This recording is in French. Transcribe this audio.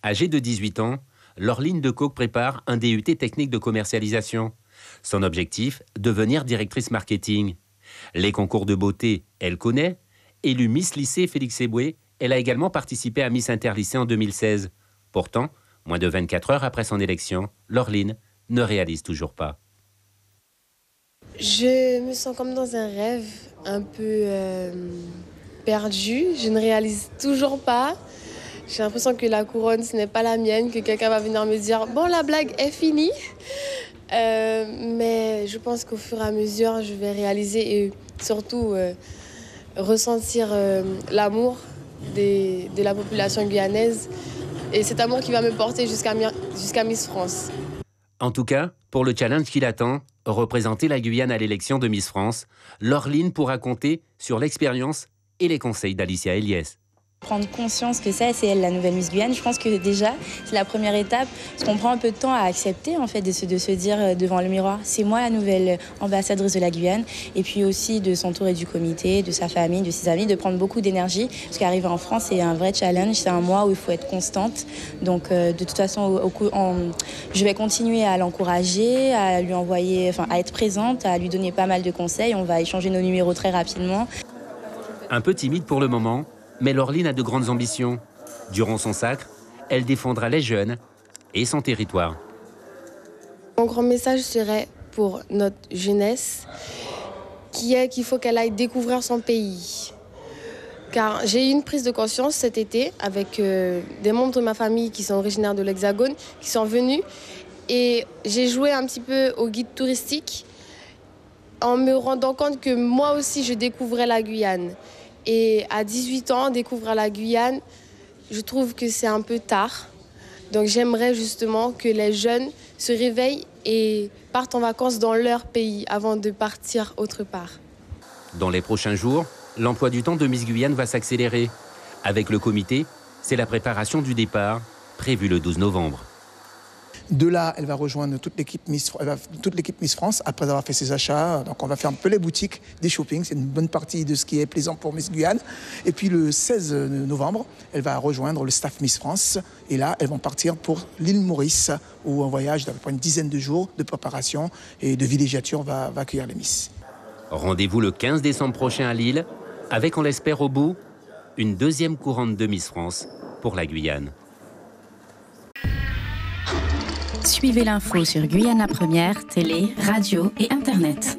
Âgée de 18 ans, Laureline Decauque prépare un DUT technique de commercialisation. Son objectif, devenir directrice marketing. Les concours de beauté, elle connaît. Élue Miss Lycée Félix Éboué, elle a également participé à Miss Interlycée en 2016. Pourtant, moins de 24 heures après son élection, Laureline ne réalise toujours pas. Je me sens comme dans un rêve, un peu perdue. Je ne réalise toujours pas. J'ai l'impression que la couronne, ce n'est pas la mienne, que quelqu'un va venir me dire « Bon, la blague est finie ». Mais je pense qu'au fur et à mesure, je vais réaliser et surtout ressentir l'amour de la population guyanaise. Et cet amour qui va me porter jusqu'à Miss France. En tout cas, pour le challenge qui l'attend, représenter la Guyane à l'élection de Miss France, Laureline pourra compter sur l'expérience et les conseils d'Alicia Eliès. Prendre conscience que ça, c'est elle la nouvelle Miss Guyane, je pense que déjà, c'est la première étape, parce qu'on prend un peu de temps à accepter, en fait, de se dire devant le miroir, c'est moi la nouvelle ambassadrice de la Guyane, et puis aussi de s'entourer du comité, de sa famille, de ses amis, de prendre beaucoup d'énergie, parce qu'arriver en France, c'est un vrai challenge, c'est un mois où il faut être constante, donc de toute façon, je vais continuer à l'encourager, à lui envoyer, enfin, à être présente, à lui donner pas mal de conseils, on va échanger nos numéros très rapidement. Un peu timide pour le moment, mais Laureline a de grandes ambitions. Durant son sacre, elle défendra les jeunes et son territoire. Mon grand message serait pour notre jeunesse, qui est qu'il faut qu'elle aille découvrir son pays. Car j'ai eu une prise de conscience cet été avec des membres de ma famille qui sont originaires de l'Hexagone, qui sont venus. Et j'ai joué un petit peu au guide touristique en me rendant compte que moi aussi, je découvrais la Guyane. Et à 18 ans, découvrir la Guyane, je trouve que c'est un peu tard. Donc j'aimerais justement que les jeunes se réveillent et partent en vacances dans leur pays avant de partir autre part. Dans les prochains jours, l'emploi du temps de Miss Guyane va s'accélérer. Avec le comité, c'est la préparation du départ, prévue le 12 novembre. De là, elle va rejoindre toute l'équipe Miss France après avoir fait ses achats. Donc on va faire un peu les boutiques, des shoppings. C'est une bonne partie de ce qui est plaisant pour Miss Guyane. Et puis le 16 novembre, elle va rejoindre le staff Miss France. Et là, elles vont partir pour l'île Maurice, où un voyage d'à peu près une dizaine de jours de préparation et de villégiature va accueillir les Miss. Rendez-vous le 15 décembre prochain à Lille, avec, on l'espère au bout, une deuxième couronne de Miss France pour la Guyane. Suivez l'info sur Guyane la Première, télé, radio et internet.